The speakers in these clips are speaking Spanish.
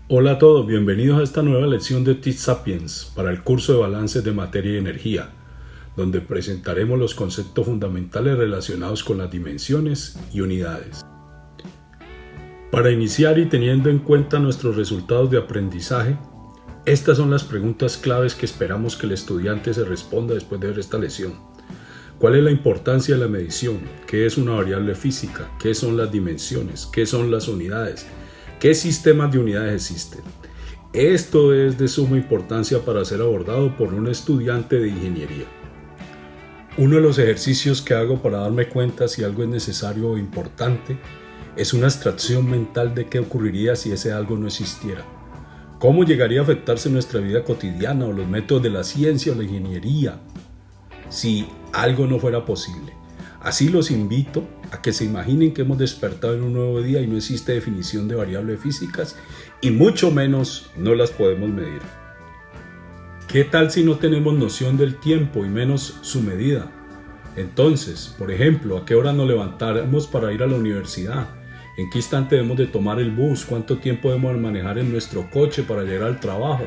Hola a todos, bienvenidos a esta nueva lección de Teach Sapiens para el curso de balances de materia y energía, donde presentaremos los conceptos fundamentales relacionados con las dimensiones y unidades. Para iniciar y teniendo en cuenta nuestros resultados de aprendizaje, estas son las preguntas claves que esperamos que el estudiante se responda después de ver esta lección. ¿Cuál es la importancia de la medición? ¿Qué es una variable física? ¿Qué son las dimensiones? ¿Qué son las unidades? ¿Qué sistemas de unidades existen? Esto es de suma importancia para ser abordado por un estudiante de ingeniería. Uno de los ejercicios que hago para darme cuenta si algo es necesario o importante es una abstracción mental de qué ocurriría si ese algo no existiera. ¿Cómo llegaría a afectarse nuestra vida cotidiana o los métodos de la ciencia o la ingeniería si algo no fuera posible? Así los invito a que se imaginen que hemos despertado en un nuevo día y no existe definición de variables físicas y mucho menos no las podemos medir. ¿Qué tal si no tenemos noción del tiempo y menos su medida? Entonces, por ejemplo, ¿a qué hora nos levantamos para ir a la universidad? ¿En qué instante debemos de tomar el bus? ¿Cuánto tiempo debemos manejar en nuestro coche para llegar al trabajo?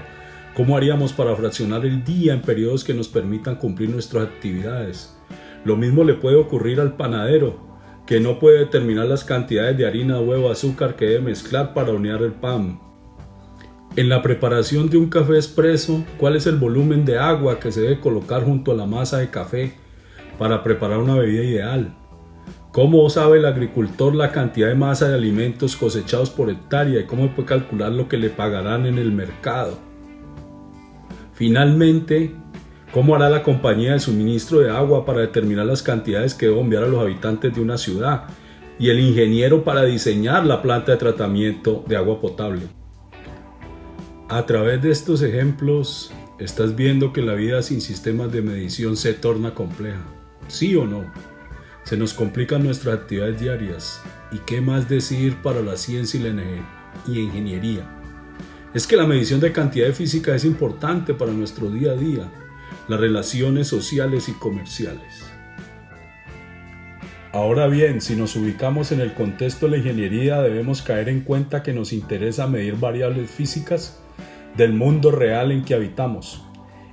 ¿Cómo haríamos para fraccionar el día en periodos que nos permitan cumplir nuestras actividades? Lo mismo le puede ocurrir al panadero, que no puede determinar las cantidades de harina, huevo, azúcar que debe mezclar para hornear el pan. En la preparación de un café expreso, ¿cuál es el volumen de agua que se debe colocar junto a la masa de café para preparar una bebida ideal? ¿Cómo sabe el agricultor la cantidad de masa de alimentos cosechados por hectárea y cómo puede calcular lo que le pagarán en el mercado? Finalmente, ¿cómo hará la compañía de suministro de agua para determinar las cantidades que debe enviar a los habitantes de una ciudad? Y el ingeniero para diseñar la planta de tratamiento de agua potable. A través de estos ejemplos, estás viendo que la vida sin sistemas de medición se torna compleja. ¿Sí o no? Se nos complican nuestras actividades diarias. ¿Y qué más decir para la ciencia y ingeniería? Es que la medición de cantidad física es importante para nuestro día a día, las relaciones sociales y comerciales. Ahora bien, si nos ubicamos en el contexto de la ingeniería, debemos caer en cuenta que nos interesa medir variables físicas del mundo real en que habitamos.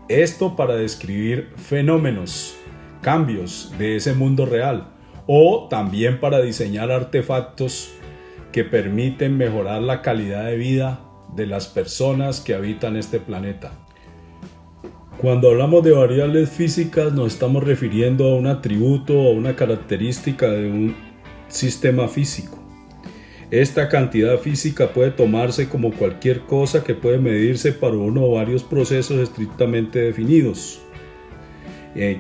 Esto para describir fenómenos, cambios de ese mundo real, o también para diseñar artefactos que permiten mejorar la calidad de vida de las personas que habitan este planeta. Cuando hablamos de variables físicas nos estamos refiriendo a un atributo o una característica de un sistema físico. Esta cantidad física puede tomarse como cualquier cosa que puede medirse para uno o varios procesos estrictamente definidos.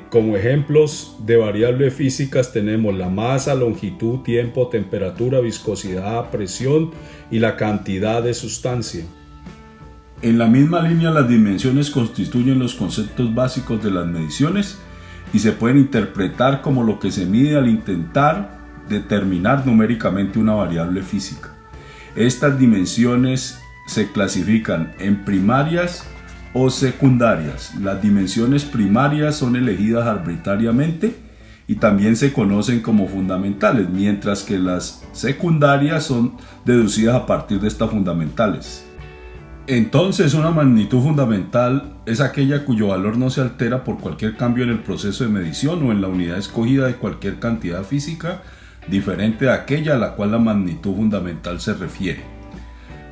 Como ejemplos de variables físicas tenemos la masa, longitud, tiempo, temperatura, viscosidad, presión y la cantidad de sustancia. En la misma línea, las dimensiones constituyen los conceptos básicos de las mediciones y se pueden interpretar como lo que se mide al intentar determinar numéricamente una variable física. Estas dimensiones se clasifican en primarias o secundarias. Las dimensiones primarias son elegidas arbitrariamente y también se conocen como fundamentales, mientras que las secundarias son deducidas a partir de estas fundamentales. Entonces, una magnitud fundamental es aquella cuyo valor no se altera por cualquier cambio en el proceso de medición o en la unidad escogida de cualquier cantidad física diferente de aquella a la cual la magnitud fundamental se refiere.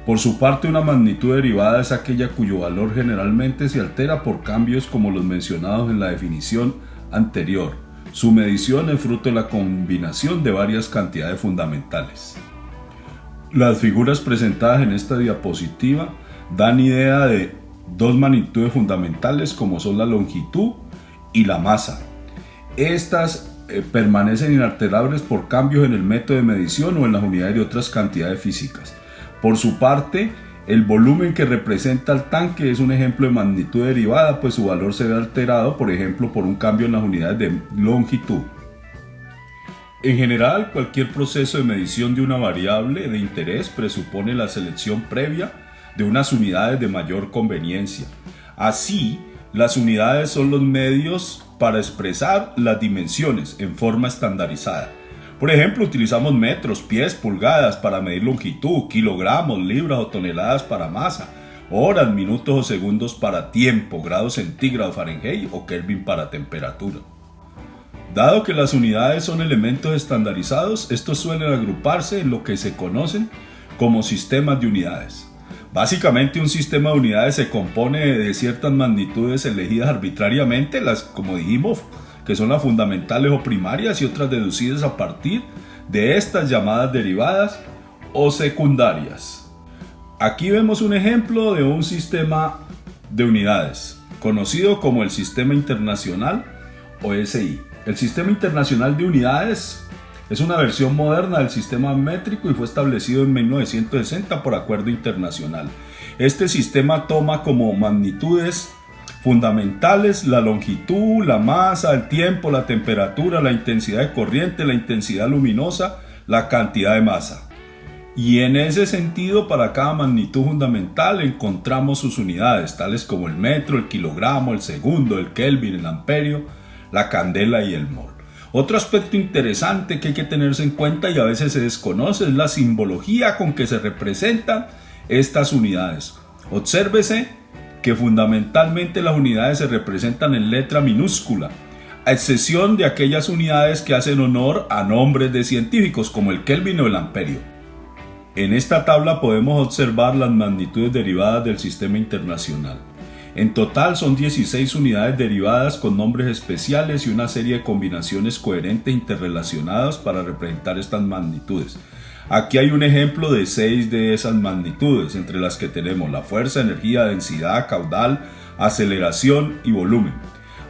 Por su parte, una magnitud derivada es aquella cuyo valor generalmente se altera por cambios como los mencionados en la definición anterior. Su medición es fruto de la combinación de varias cantidades fundamentales. Las figuras presentadas en esta diapositiva dan idea de dos magnitudes fundamentales como son la longitud y la masa. Estas permanecen inalterables por cambios en el método de medición o en las unidades de otras cantidades físicas. Por su parte, el volumen que representa el tanque es un ejemplo de magnitud derivada, pues su valor se ve alterado, por ejemplo, por un cambio en las unidades de longitud. En general, cualquier proceso de medición de una variable de interés presupone la selección previa de unas unidades de mayor conveniencia. Así, las unidades son los medios para expresar las dimensiones en forma estandarizada. Por ejemplo, utilizamos metros, pies, pulgadas para medir longitud, kilogramos, libras o toneladas para masa, horas, minutos o segundos para tiempo, grados centígrados, Fahrenheit o Kelvin para temperatura. Dado que las unidades son elementos estandarizados, estos suelen agruparse en lo que se conocen como sistemas de unidades. Básicamente, un sistema de unidades se compone de ciertas magnitudes elegidas arbitrariamente, las, como dijimos, que son las fundamentales o primarias, y otras deducidas a partir de estas llamadas derivadas o secundarias. Aquí vemos un ejemplo de un sistema de unidades, conocido como el Sistema Internacional o SI. El Sistema Internacional de Unidades es una versión moderna del sistema métrico y fue establecido en 1960 por acuerdo internacional. Este sistema toma como magnitudes fundamentales la longitud, la masa, el tiempo, la temperatura, la intensidad de corriente, la intensidad luminosa, la cantidad de masa. Y en ese sentido, para cada magnitud fundamental encontramos sus unidades, tales como el metro, el kilogramo, el segundo, el kelvin, el amperio, la candela y el mol. Otro aspecto interesante que hay que tenerse en cuenta y a veces se desconoce es la simbología con que se representan estas unidades. Obsérvese que fundamentalmente las unidades se representan en letra minúscula, a excepción de aquellas unidades que hacen honor a nombres de científicos como el kelvin o el amperio. En esta tabla podemos observar las magnitudes derivadas del sistema internacional. En total son 16 unidades derivadas con nombres especiales y una serie de combinaciones coherentes interrelacionadas para representar estas magnitudes. Aquí hay un ejemplo de 6 de esas magnitudes, entre las que tenemos la fuerza, energía, densidad, caudal, aceleración y volumen.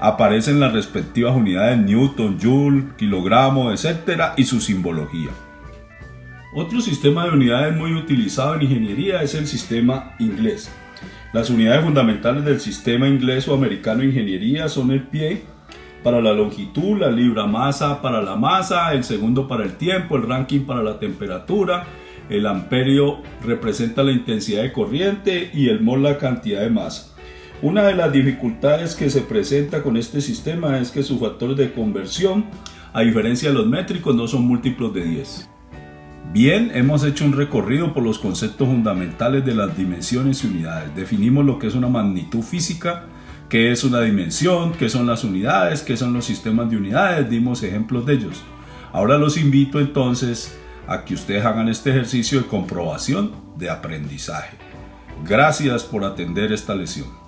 Aparecen las respectivas unidades Newton, Joule, kilogramo, etc. y su simbología. Otro sistema de unidades muy utilizado en ingeniería es el sistema inglés. Las unidades fundamentales del sistema inglés o americano de ingeniería son el pie para la longitud, la libra masa para la masa, el segundo para el tiempo, el ranking para la temperatura, el amperio representa la intensidad de corriente y el mol la cantidad de masa. Una de las dificultades que se presenta con este sistema es que sus factores de conversión, a diferencia de los métricos, no son múltiplos de 10. Bien, hemos hecho un recorrido por los conceptos fundamentales de las dimensiones y unidades. Definimos lo que es una magnitud física, qué es una dimensión, qué son las unidades, qué son los sistemas de unidades, dimos ejemplos de ellos. Ahora los invito entonces a que ustedes hagan este ejercicio de comprobación de aprendizaje. Gracias por atender esta lección.